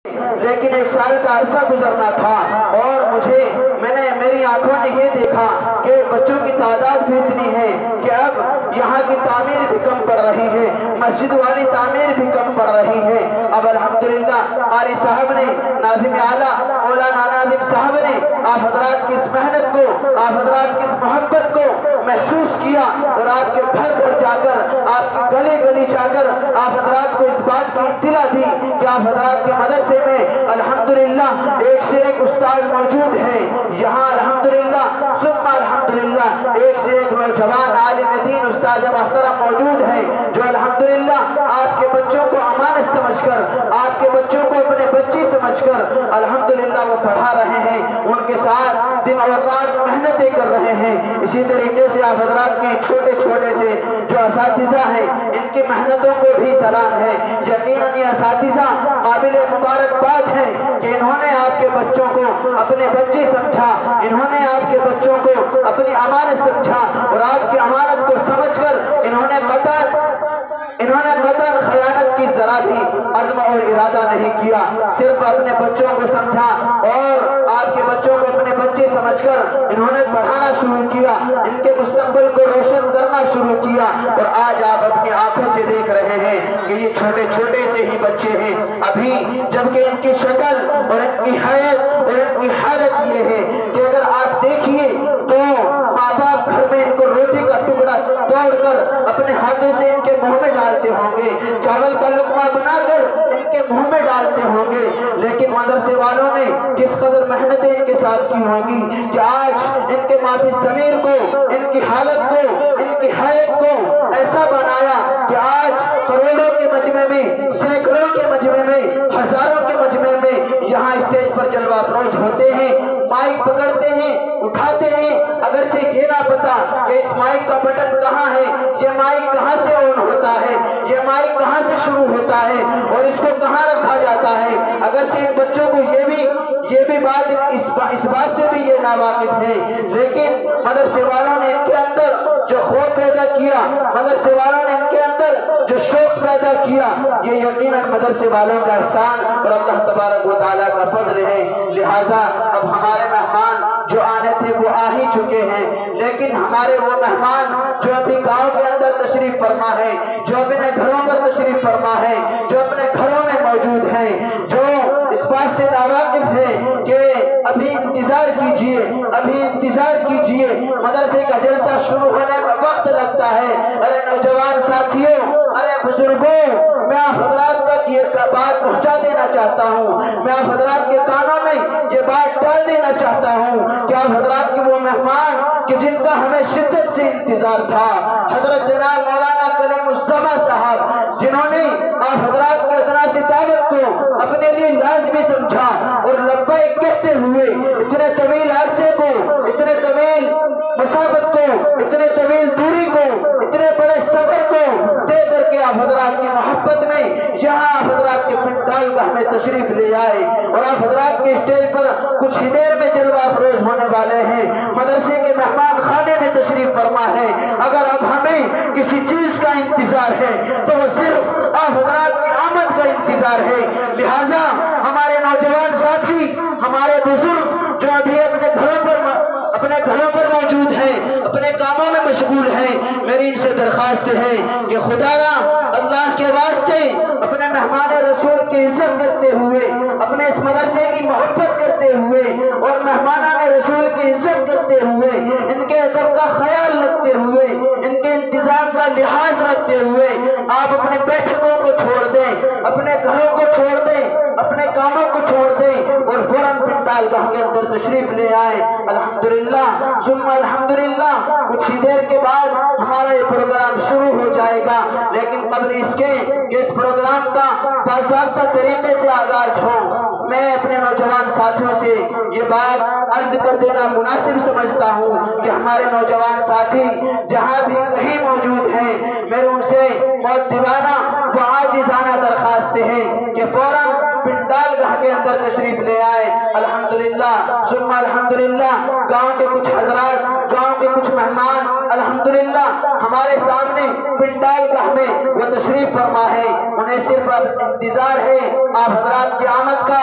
لیکن 1 سال کا عرصہ گزرنا تھا اور میری آنکھوں نے یہ دیکھا کہ بچوں کی تعداد بھی اتنی ہے کہ اب یہاں کی تعمیر بھی کم پڑ رہی ہے، مسجد والی تعمیر بھی کم پڑ رہی ہے۔ اب الحمدللہ قاری صاحب نے، ناظم اعلیٰ مولانا ناظم صاحب نے آپ حضرات کی اس محنت کو، آپ حضرات کی اس محبت کو محسوس کیا اور آپ کے گھر گھر جا کر، آپ کی گلی گلی جا کر آپ حضرات کو اس بات کی اطلاع دی کہ آپ حضرات کے مدرسے میں الحمدللہ ایک سے ایک استاد موجود ہے۔ یہاں الحمدللہ ثم الحمدللہ ایک سے ایک نوجوان عالم دین استاد محترم موجود ہیں جو الحمدللہ آپ کے بچوں کو امانت سمجھ کر، آپ کے بچوں کو اپنے بچی سمجھ کر الحمدللہ وہ پڑھا رہے ہیں، ان کے ساتھ دن اور رات محنتیں کر رہے ہیں۔ اسی طریقے سے آپ حضرات کے چھوٹے چھوٹے سے جو اساتذہ ہیں ان کی محنتوں کو بھی سلام ہے۔ یقیناً یہ اساتذہ قابل مبارکباد ہیں کہ انہوں نے آپ کے بچوں کو اپنے بچے سمجھا، انہوں نے آپ کے بچوں کو اپنی امانت سمجھا اور آپ کی امانت کو سمجھ کر انہوں نے قطعاً خیانت کی ذرا بھی عزم اور ارادہ نہیں کیا، صرف اپنے بچوں کو سمجھا اور آپ کے بچوں کو اپنے بچے سمجھ کر انہوں نے پڑھانا شروع کیا، ان کے مستقبل کو روشن کرنا شروع کیا اور آج آپ اپنی آنکھوں سے دیکھ رہے ہیں کہ یہ چھوٹے چھوٹے سے ہی بچے ہیں ابھی، جبکہ ان کی شکل اور ان کی حیت اور ان کی حالت یہ ہے کہ اگر آپ دیکھیے تو ماں باپ گھر میں ان کو روٹی کا ٹکڑا توڑ کر اپنے ہاتھوں سے ان کے منہ میں ڈالتے ہوں گے، چاول کا لقمہ بنا کر ان کے منہ میں ڈالتے ہوں گے، لیکن مدرسے والوں نے کس قدر محنتیں ان کے ساتھ کی ہوں گی کہ آج ان کے ما فی الضمیر کو، ان کی حالت کو، ان کی حیت کو ایسا بنایا کہ آج کروڑوں کے مجمع میں، سینکڑوں کے مجمع میں، ہزاروں کے مجمع میں یہاں اسٹیج پر جلوہ افروز ہوتے ہیں، مائک پکڑتے ہیں، اٹھاتے ہیں، اگرچہ یہ نہ پتا کہ اس مائک کا بٹن کہاں ہے، یہ مائک کہاں سے آن ہوتا ہے، یہ مائک کہاں سے شروع ہوتا ہے اور اس کو کہاں رکھا جاتا ہے۔ اگرچہ ان بچوں کو یہ بھی بات اس بات سے بھی یہ ناواقف ہے، لیکن مدرسے والوں نے ان کے اندر جو خوف پیدا کیا، مدرسے والوں نے ان کے اندر جو شوق پیدا کیا، یہ یقیناً مدرسے والوں کا احسان اور اللہ تبارک و تعالیٰ کا فضل ہے۔ لہٰذا اب ہمارے مہمان جو آنے تھے وہ آ ہی چکے ہیں، لیکن ہمارے وہ مہمان جو ابھی گاؤں کے اندر تشریف فرما ہے، جو اپنے گھروں پر تشریف فرما ہے، جو اپنے گھروں میں موجود ہیں، جو اس بات سے ناواقف ہے کہ ابھی انتظار کیجئے، ابھی انتظار کیجئے، مدرسے کا جلسہ شروع ہونے میں وقت لگتا ہے۔ ارے نوجوان ساتھیوں، ارے بزرگوں، میں آپ حضرات تک یہ بات پہنچا دینا چاہتا ہوں، میں آپ حضرات کے کانوں میں یہ بات ڈال دینا چاہتا ہوں کہ آپ حضرات کے وہ مہمان کہ جن کا ہمیں شدت سے انتظار تھا، حضرت جناب مولانا کریم الزماں صاحب، جنہوں نے آپ حضرات کی ادنا سی دعوت کو اپنے لیے لازمی سمجھا اور لبیک کہتے ہوئے اتنے طویل عرصے کو، اتنے طویل مسافت کو، اتنے طویل دوری کو، اتنے بڑے سفر کو طے کر کے آپ حضرات کی محبت میں یہاں آپ حضرات کے پنڈال کا ہمیں تشریف لے آئے اور آپ حضرات کے اسٹیج پر کچھ ہی دیر میں جلوہ افروز ہونے والے ہیں، مدرسے کے مہمان خانے میں تشریف فرما ہے۔ اگر اب ہمیں کسی چیز کا انتظار ہے تو وہ صرف آپ حضرات کی آمد کا انتظار ہے۔ لہٰذا ہمارے نوجوان ساتھی، ہمارے بزرگ جو ابھی اپنے گھروں پر موجود ہیں، اپنے کاموں میں مشغول ہیں، میری ان سے درخواست ہے کہ خدایا اللہ کے واسطے اپنے مہمان رسول کی عزت کرتے ہوئے، اپنے اس مدرسے کی محبت کرتے ہوئے اور مہمانان رسول کی عزت کرتے ہوئے، ان کے ادب کا خیال رکھتے ہوئے، ان کے انتظام کا لحاظ رکھتے ہوئے آپ اپنے بیٹھکوں کو چھوڑ دیں، اپنے گھروں کو چھوڑ دیں، اپنے کاموں کو چھوڑ دیں اور فوراً پنڈال گاہ کے اندر تشریف لے آئے۔ الحمدللہ ثم الحمدللہ کچھ ہی دیر کے بعد ہمارا یہ پروگرام شروع ہو جائے گا، لیکن قبل اس کے کہ اس پروگرام کا باضابطہ طریقے سے آغاز ہو، میں اپنے نوجوان ساتھیوں سے یہ بات عرض کر دینا مناسب سمجھتا ہوں کہ ہمارے نوجوان ساتھی جہاں بھی کہیں موجود ہیں، میرے ان سے مؤدبانہ و عاجزانہ درخواست ہے کہ فوراً پنڈال گاہ کے اندر تشریف لے آئے۔ الحمدللہ ثم الحمدللہ گاؤں کے کچھ حضرات، گاؤں کے کچھ مہمان الحمدللہ ہمارے سامنے پنڈال گاہ میں وہ تشریف فرما ہے، انہیں صرف اب انتظار ہے آپ حضرات کی آمد کا